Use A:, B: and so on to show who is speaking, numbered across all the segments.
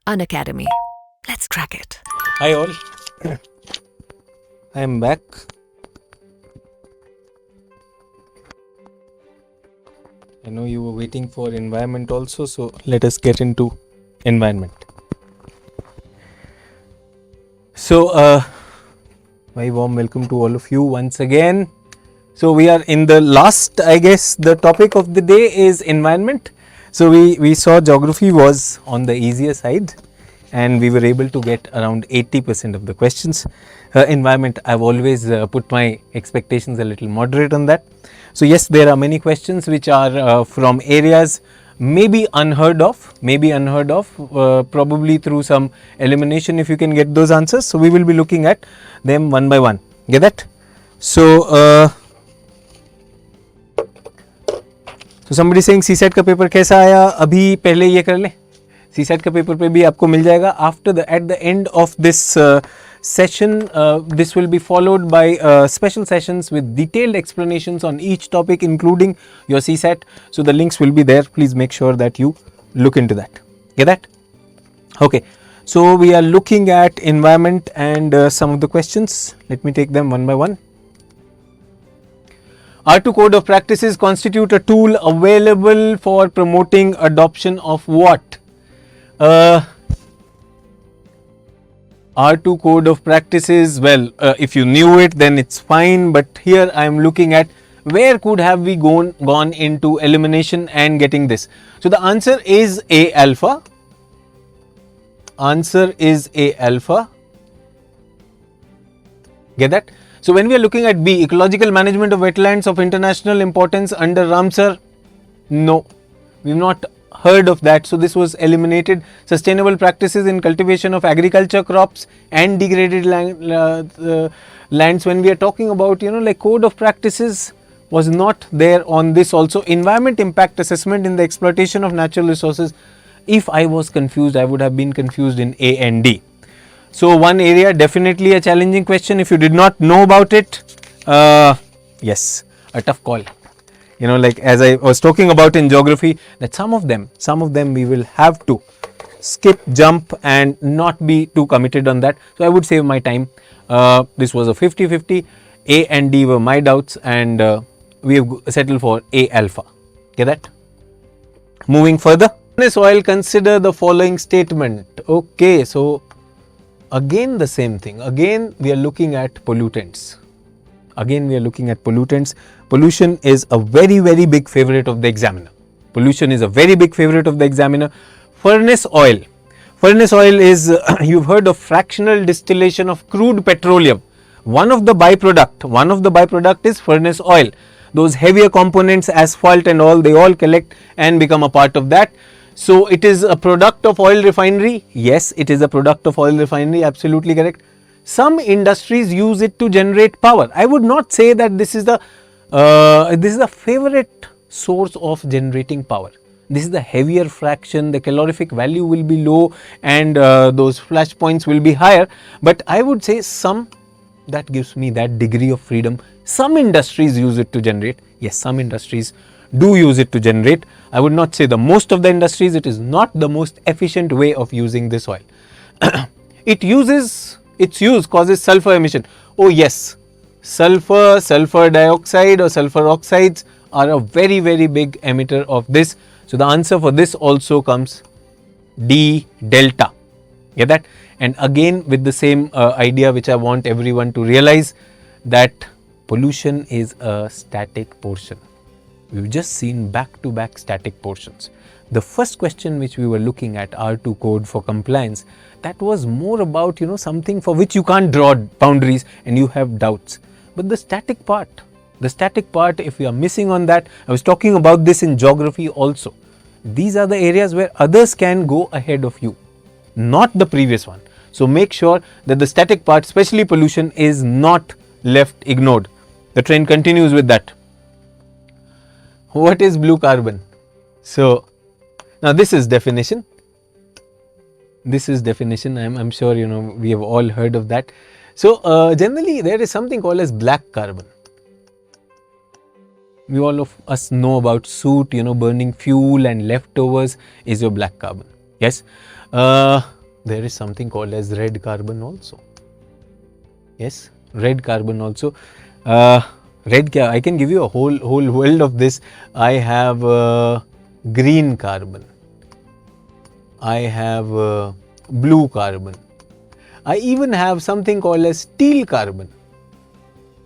A: Unacademy. Let's crack it.
B: Hi all, I am back. I know you were waiting for environment also, so let us get into environment. So, very warm welcome to all of you once again. So we are in the last, I guess the topic of the day is environment. So we saw geography was on the easier side and we were able to get around 80% of the questions. Environment, I've always put my expectations a little moderate on that. So yes, there are many questions which are from areas maybe unheard of, probably through some elimination if you can get those answers. So we will be looking at them one by one. Get that? So somebody saying CSET का paper कैसा आया, अभी पहले ये कर लें. CSET का paper पे भी आपको मिल जाएगा. After the at the end of this session, this will be followed by special sessions with detailed explanations on each topic, including your CSET. So the links will be there. Please make sure that you look into that. Get that? Okay. So we are looking at environment and some of the questions. Let me take them one by one. R2 Code of Practices constitute a tool available for promoting adoption of what? R2 Code of Practices, well, if you knew it then it's fine, but here I am looking at where could have we gone into elimination and getting this. So the answer is A alpha. Answer is A alpha. Get that? So when we are looking at B, ecological management of wetlands of international importance under Ramsar, no, we've not heard of that. So this was eliminated. Sustainable practices in cultivation of agriculture crops and degraded lands. When we are talking about, like code of practices was not there on this also. Environment impact assessment in the exploitation of natural resources. If I was confused, I would have been confused in A and D. So one area, definitely a challenging question. If you did not know about it, yes, a tough call. Like as I was talking about in geography, that some of them we will have to skip, jump and not be too committed on that. So I would save my time. This was a 50-50. A and D were my doubts and we have settled for A alpha. Get that? Moving further. So I'll consider the following statement. Okay, so again the same thing. Again we are looking at pollutants. Pollution is a very, very big favorite of the examiner. Furnace oil. Furnace oil is, you've heard of fractional distillation of crude petroleum. One of the byproduct is furnace oil. Those heavier components, asphalt and all, they all collect and become a part of that. So it is a product of oil refinery. Yes, it is a product of oil refinery. Absolutely correct. Some industries use it to generate power. I would not say that this is the favorite source of generating power. This is the heavier fraction. The calorific value will be low and those flash points will be higher. But I would say some, that gives me that degree of freedom. Some industries use it to generate. Yes, some industries do use it to generate. I would not say the most of the industries. It is not the most efficient way of using this oil. Its use causes sulfur emission. Oh yes, sulfur dioxide or sulfur oxides are a very, very big emitter of this. So the answer for this also comes D delta. Get that? And again with the same idea which I want everyone to realize, that pollution is a static portion. We've just seen back-to-back static portions. The first question which we were looking at, R2 code for compliance, that was more about, something for which you can't draw boundaries and you have doubts. But the static part, if you are missing on that, I was talking about this in geography also. These are the areas where others can go ahead of you, not the previous one. So make sure that the static part, especially pollution, is not left ignored. The trend continues with that. What is blue carbon? So now this is definition. I'm sure we have all heard of that. So generally there is something called as black carbon. We all of us know about soot, burning fuel and leftovers is your black carbon. Yes. there is something called as red carbon also. Yes, red carbon also. I can give you a whole world of this. I have green carbon. I have blue carbon. I even have something called as steel carbon.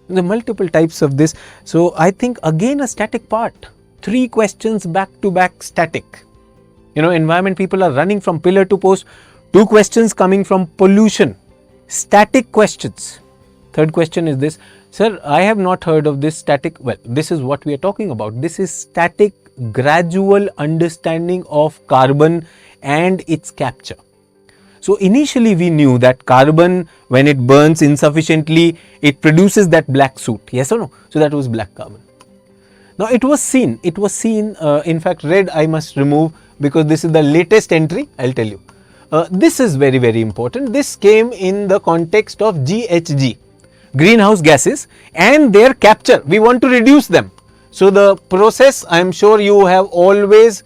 B: The multiple types of this. So I think again a static part. 3 questions back to back static. Environment people are running from pillar to post. 2 questions coming from pollution. Static questions. Third question is this. Sir, I have not heard of this static. Well, this is what we are talking about. This is static gradual understanding of carbon and its capture. So initially we knew that carbon, when it burns insufficiently, it produces that black soot. Yes or no? So that was black carbon. Now it was seen, in fact red I must remove because this is the latest entry, I'll tell you. This is very, very important. This came in the context of GHG, greenhouse gases, and their capture. We want to reduce them. So the process, I am sure you have always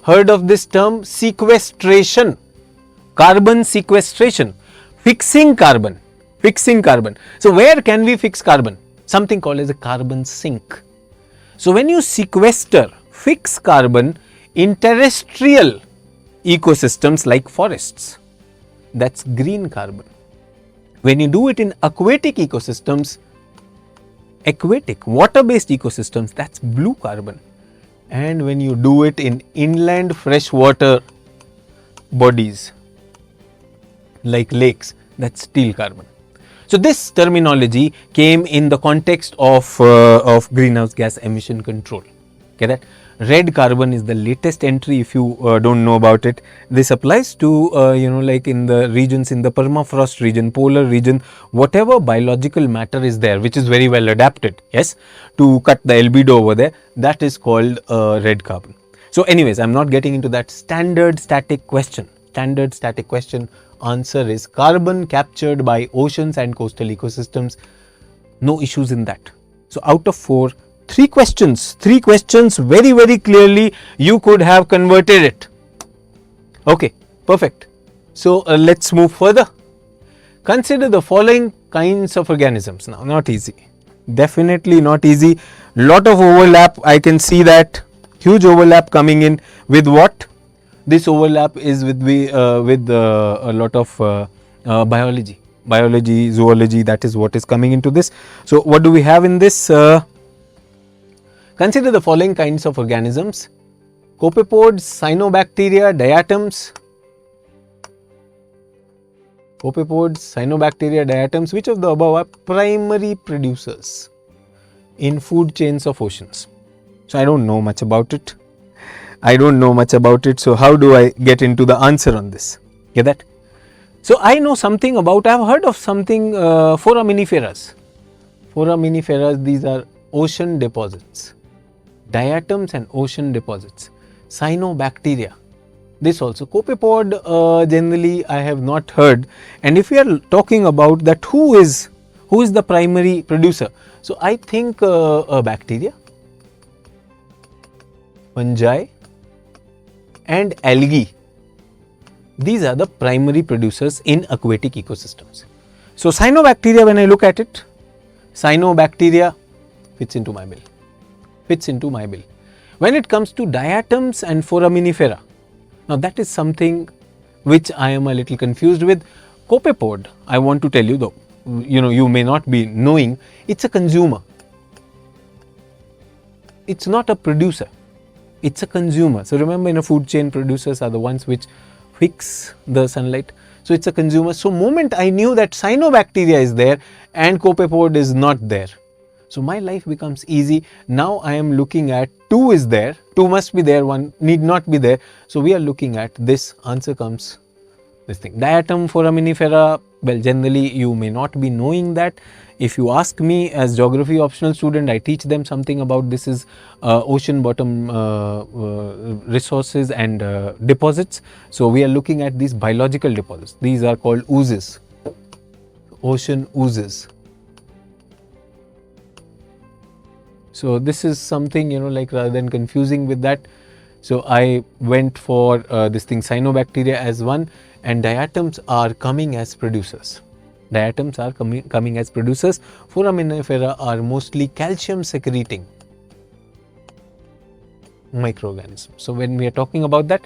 B: heard of this term, sequestration, carbon sequestration, fixing carbon. So where can we fix carbon? Something called as a carbon sink. So when you sequester, fix carbon in terrestrial ecosystems like forests, that's green carbon. When you do it in aquatic ecosystems, water-based ecosystems, that's blue carbon. And when you do it in inland freshwater bodies like lakes, that's steel carbon. So this terminology came in the context of greenhouse gas emission control. Okay, that red carbon is the latest entry. If you don't know about it, this applies to like in the regions, in the permafrost region, polar region, whatever biological matter is there, which is very well adapted, yes, to cut the albedo over there, that is called red carbon. So anyways, I'm not getting into that. Standard static question answer is carbon captured by oceans and coastal ecosystems. No issues in that. So out of 4, 3 questions very, very clearly you could have converted it. Okay, perfect. So let's move further. Consider the following kinds of organisms. Now, not easy, definitely not easy. Lot of overlap, I can see that, huge overlap coming in with what? This overlap is with a lot of biology, zoology, that is what is coming into this. So what do we have in this? Consider the following kinds of organisms: copepods, cyanobacteria, diatoms. Which of the above are primary producers in food chains of oceans? So I don't know much about it. So how do I get into the answer on this? Get that? So I know something about, I have heard of something, foraminiferas. These are ocean deposits. Diatoms and ocean deposits. Cyanobacteria. This also. Copepod, generally I have not heard. And if we are talking about that, who is the primary producer? So I think bacteria, fungi and algae. These are the primary producers in aquatic ecosystems. So cyanobacteria, when I look at it, cyanobacteria fits into my bill. When it comes to diatoms and foraminifera, now that is something which I am a little confused with. Copepod, I want to tell you though, you may not be knowing, it's a consumer. It's not a producer. It's a consumer. So remember, in a food chain, producers are the ones which fix the sunlight. So it's a consumer. So moment I knew that cyanobacteria is there and copepod is not there, so my life becomes easy. Now I am looking at 2 is there, 2 must be there, 1 need not be there. So we are looking at this. Answer comes this thing. Diatom, foraminifera, well, generally you may not be knowing that. If you ask me as geography optional student, I teach them something about this is ocean bottom resources and deposits. So we are looking at these biological deposits. These are called oozes, ocean oozes. So this is something, like rather than confusing with that, So I went for this thing cyanobacteria as one, and diatoms are coming as producers. Diatoms are coming as producers. Foraminifera are mostly calcium secreting microorganisms. So when we are talking about that,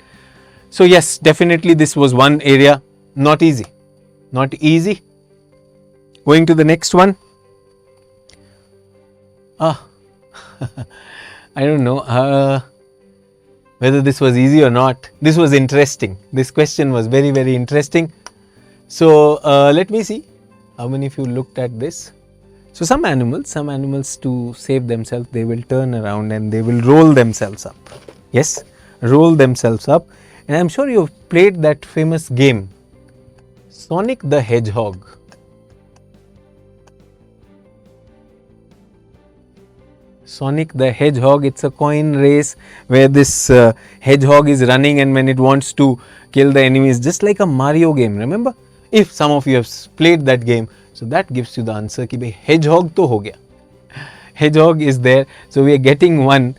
B: so yes, definitely this was one area, not easy, not easy. Going to the next one. I don't know whether this was easy or not. This was interesting. This question was very, very interesting. So let me see how many of you looked at this. So some animals to save themselves, they will turn around and they will roll themselves up. Yes, roll themselves up. And I'm sure you've played that famous game, Sonic the Hedgehog. Sonic the Hedgehog, it's a coin race where this hedgehog is running, and when it wants to kill the enemies, just like a Mario game, remember? If some of you have played that game, so that gives you the answer ki bhai hedgehog to ho gaya. Hedgehog is there, so we are getting one.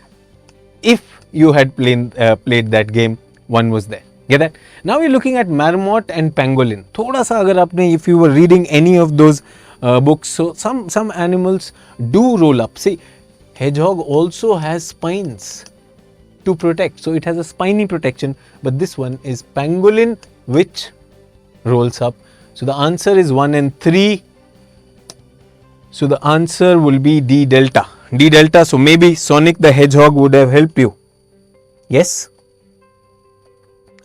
B: If you had played that game, one was there. Get that? Now we are looking at marmot and pangolin. Thoda sa agar apne, if you were reading any of those books, so some animals do roll up. See, hedgehog also has spines to protect, so it has a spiny protection, but this one is pangolin which rolls up. So the answer is 1 and 3. So the answer will be D delta. D delta, so maybe Sonic the Hedgehog would have helped you. Yes?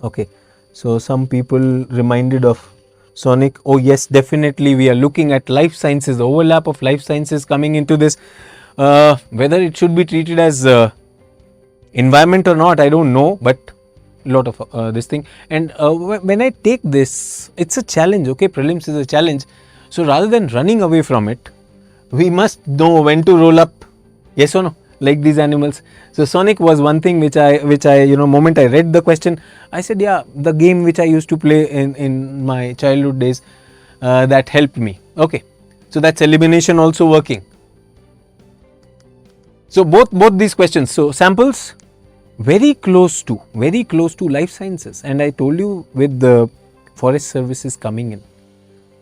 B: Okay, so some people reminded of Sonic. Oh yes, definitely we are looking at life sciences, the overlap of life sciences coming into this. Whether it should be treated as environment or not, I don't know, but lot of this thing. And when I take this, it's a challenge, okay, prelims is a challenge. So rather than running away from it, we must know when to roll up, yes or no, like these animals. So Sonic was one thing which I moment I read the question, I said, yeah, the game which I used to play in my childhood days, that helped me. Okay, so that's elimination also working. So both these questions, so samples very close to life sciences, and I told you with the forest services coming in,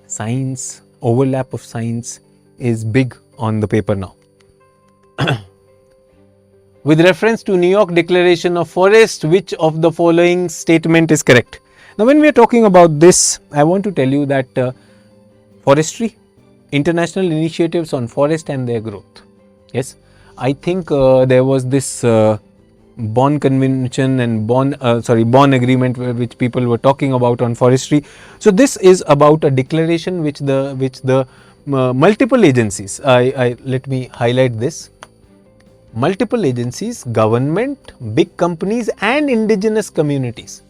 B: science, overlap of science is big on the paper now. With reference to New York Declaration of Forest, which of the following statement is correct? Now when we are talking about this, I want to tell you that forestry, international initiatives on forest and their growth. Yes, I think there was this Bonn Convention and Bonn Agreement which people were talking about on forestry. So this is about a declaration which the multiple agencies, let me highlight this, multiple agencies, government, big companies and indigenous communities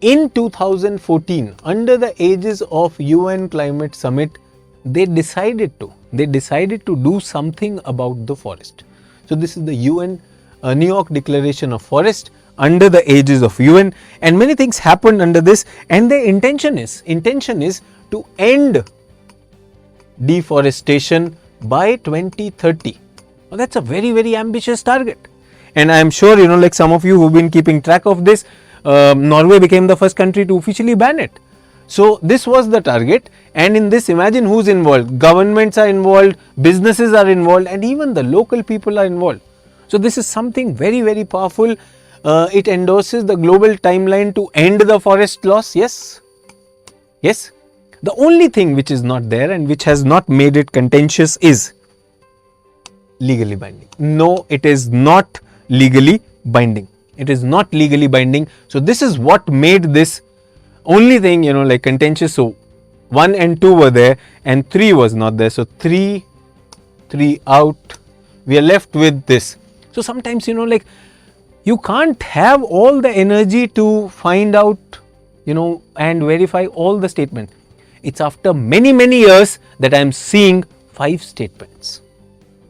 B: in 2014 under the aegis of UN Climate Summit, they decided to do something about the forest. So this is the UN New York Declaration of Forest under the aegis of UN, and many things happened under this, and the intention is to end deforestation by 2030. Now that's a very, very ambitious target, and I am sure like some of you who've been keeping track of this, Norway became the first country to officially ban it. So this was the target, and in this, imagine who's involved. Governments are involved, businesses are involved, and even the local people are involved. So this is something very, very powerful. It endorses the global timeline to end the forest loss. Yes. Yes. The only thing which is not there and which has not made it contentious is legally binding. No, it is not legally binding. It is not legally binding. So this is what made this only thing, like contentious. So 1 and 2 were there and 3 was not there. So 3 out. We are left with this. So sometimes, like you can't have all the energy to find out, and verify all the statements. It's after many, many years that I am seeing 5 statements.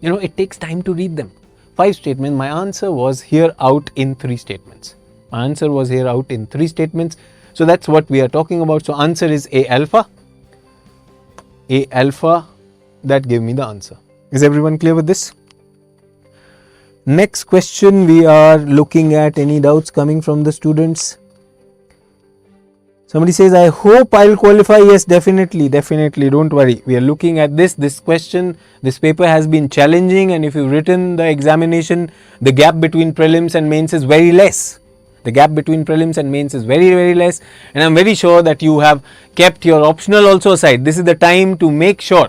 B: It takes time to read them. 5 statements. My answer was here out in 3 statements. So that's what we are talking about. So answer is A alpha. That gave me the answer. Is everyone clear with this? Next question we are looking at. Any doubts coming from the students? Somebody says, I hope I'll qualify. Yes, definitely. Don't worry. We are looking at this question. This paper has been challenging, and if you've written the examination, the gap between prelims and mains is very less. The gap between prelims and mains is very, very less. And I'm very sure that you have kept your optional also aside. This is the time to make sure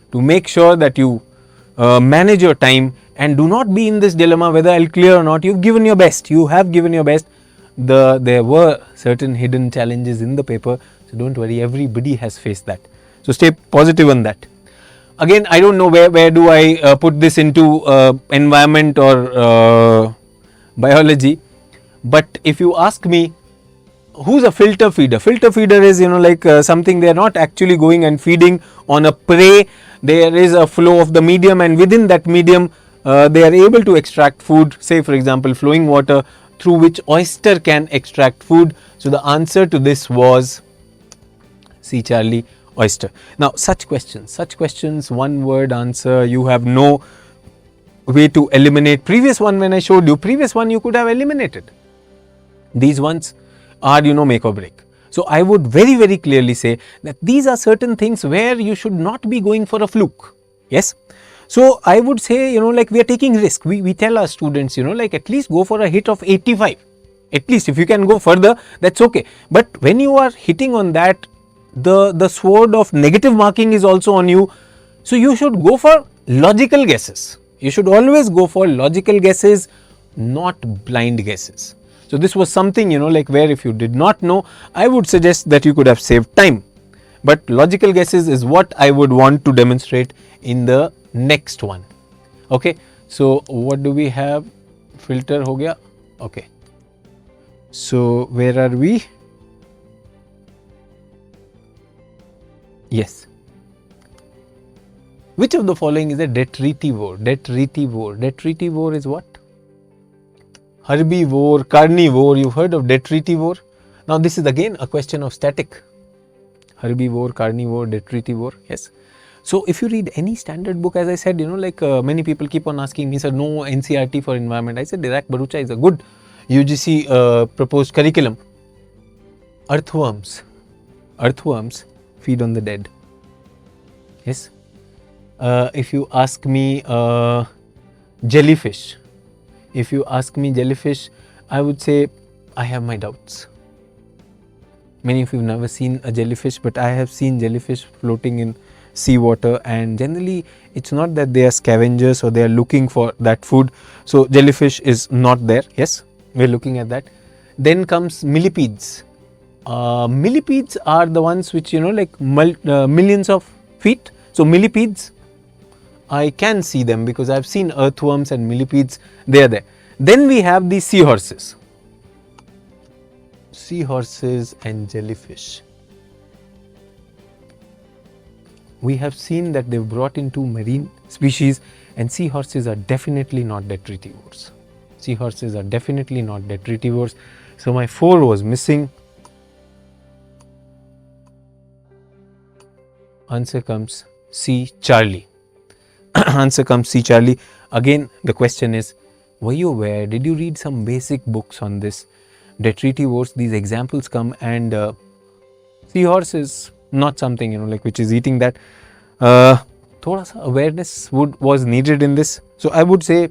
B: that you manage your time and do not be in this dilemma whether I'll clear or not. You've given your best. You have given your best. There were certain hidden challenges in the paper, so don't worry, everybody has faced that. So stay positive on that. Again, I don't know where do I put this into environment or biology, but if you ask me, who's a filter feeder? Filter feeder is, like something they are not actually going and feeding on a prey. There is a flow of the medium, and within that medium they are able to extract food, say for example flowing water, through which oyster can extract food. So the answer to this was C. Charlie, oyster. Now such questions, one word answer, you have no way to eliminate. Previous one, when I showed you, you could have eliminated. These ones are, make or break. So I would very, very clearly say that these are certain things where you should not be going for a fluke. Yes. So I would say, like we are taking risk. We tell our students, like at least go for a hit of 85. At least if you can go further, that's okay. But when you are hitting on that, the sword of negative marking is also on you. So you should go for logical guesses. You should always go for logical guesses, not blind guesses. So this was something, like where if you did not know, I would suggest that you could have saved time. But logical guesses is what I would want to demonstrate in the next one. Okay, so what do we have? Filter ho gaya. Okay, so where are we? Yes. Which of the following is a detritivore? Detritivore is what? Herbivore, carnivore. You've heard of detritivore? Now this is again a question of static. Herbivore, carnivore, detritivore. Yes. So if you read any standard book, as I said, like many people keep on asking me, sir, no NCERT for environment. I said Dirac-Bharucha is a good UGC proposed curriculum. Earthworms feed on the dead. Yes. If you ask me jellyfish, I would say I have my doubts. Many of you have never seen a jellyfish, but I have seen jellyfish floating in seawater, and generally it's not that they are scavengers or they are looking for that food. So jellyfish is not there. Yes, we are looking at that. Then comes millipedes. Millipedes are the ones which, like millions of feet. So millipedes, I can see them because I have seen earthworms and millipedes, they are there. Then we have the seahorses and jellyfish. We have seen that they've brought in 2 marine species, and seahorses are definitely not detritivores. So my 4 was missing. Answer comes C. Charlie. Again, the question is, were you aware? Did you read some basic books on this? Detritivores, these examples come, and seahorse is not something, like which is eating that. Thoda sa awareness was needed in this. So I would say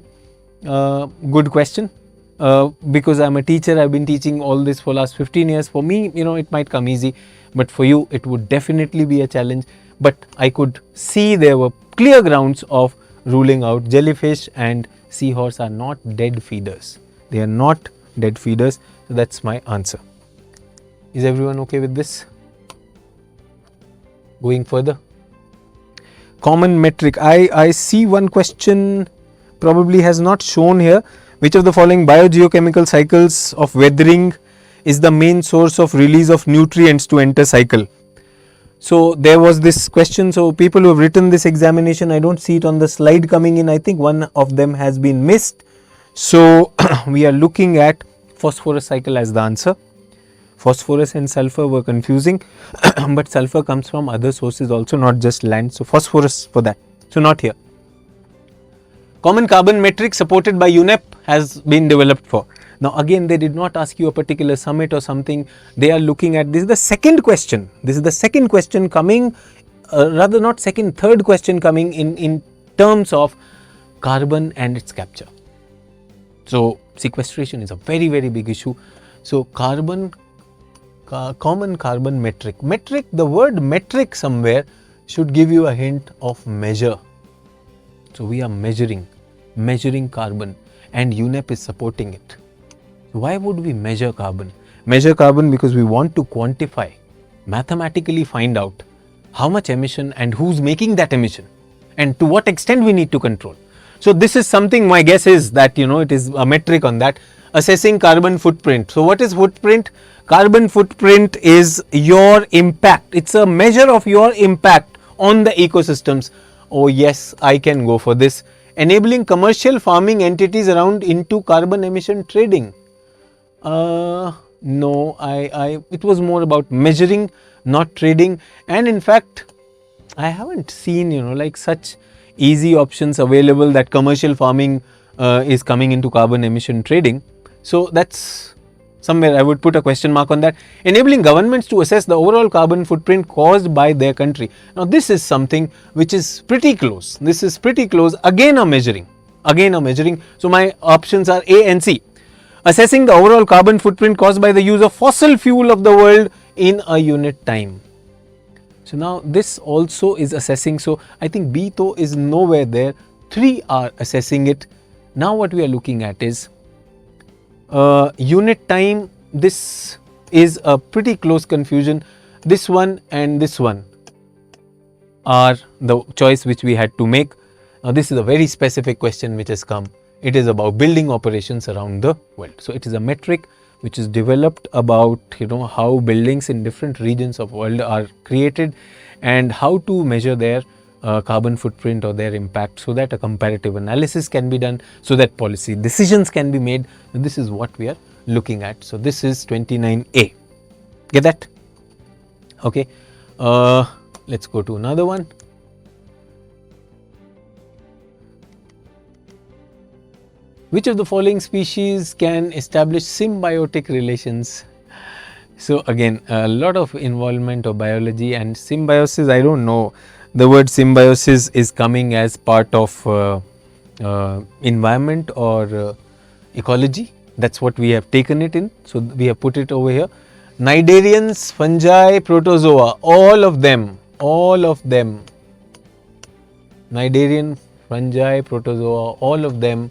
B: good question. Because I'm a teacher, I've been teaching all this for last 15 years. For me, it might come easy, but for you, it would definitely be a challenge. But I could see there were clear grounds of ruling out jellyfish and seahorse are not dead feeders. They are not dead feeders. So that's my answer. Is everyone okay with this? Going further. Common metric. I see one question probably has not shown here. Which of the following biogeochemical cycles of weathering is the main source of release of nutrients to enter cycle? So there was this question. So people who have written this examination, I don't see it on the slide coming in. I think one of them has been missed. So we are looking at phosphorus cycle as the answer. Phosphorus and sulfur were confusing, but sulfur comes from other sources also, not just land. So phosphorus for that. So not here. Common carbon metric supported by UNEP has been developed for. Now again, they did not ask you a particular summit or something. They are looking at, this is the second question. This is the second question coming, rather not second, third question coming in terms of carbon and its capture. So sequestration is a very, very big issue. So common carbon metric. The word metric somewhere should give you a hint of measure. So we are measuring carbon, and UNEP is supporting it. Why would we measure carbon? Measure carbon because we want to quantify, mathematically find out how much emission and who's making that emission and to what extent we need to control. So this is something, my guess is that, it is a metric on that. Assessing carbon footprint. So what is footprint? Carbon footprint is your impact. It's a measure of your impact on the ecosystems. Oh yes, I can go for this. Enabling commercial farming entities around into carbon emission trading. No, it was more about measuring, not trading. And in fact, I haven't seen, like such easy options available that commercial farming is coming into carbon emission trading. So that's somewhere I would put a question mark on that. Enabling governments to assess the overall carbon footprint caused by their country. Now this is something which is pretty close. This is pretty close. Again a measuring. So my options are A and C. Assessing the overall carbon footprint caused by the use of fossil fuel of the world in a unit time. So now this also is assessing. So I think B though is nowhere there. 3 are assessing it. Now what we are looking at is unit time. This is a pretty close confusion. This one and this one are the choice which we had to make. Now this is a very specific question which has come. It is about building operations around the world. So it is a metric which is developed about how buildings in different regions of world are created and how to measure their carbon footprint or their impact, so that a comparative analysis can be done, so that policy decisions can be made. And this is what we are looking at. So this is 29A. Get that? Okay. Let's go to another one. Which of the following species can establish symbiotic relations? So again, a lot of involvement of biology and symbiosis. I don't know. The word symbiosis is coming as part of environment or ecology. That's what we have taken it in. So we have put it over here. Cnidarians, fungi, protozoa, all of them. Cnidarian, fungi, protozoa, all of them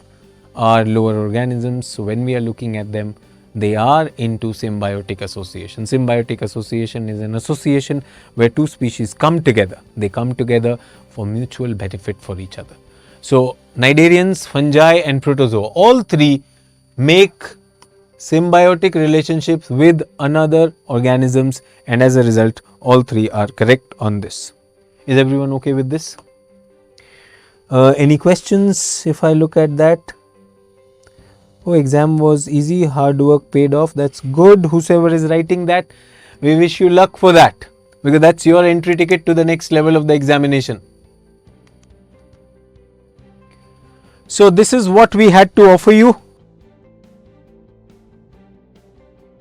B: are lower organisms. So when we are looking at them, they are into symbiotic association. Symbiotic association is an association where two species come together. They come together for mutual benefit for each other. So cnidarians, fungi and protozoa, all three make symbiotic relationships with another organisms, and as a result all three are correct on this. Is everyone okay with this? Any questions if I look at that? Oh, exam was easy, hard work paid off. That's good. Whosoever is writing that, we wish you luck for that, because that's your entry ticket to the next level of the examination. So this is what we had to offer you.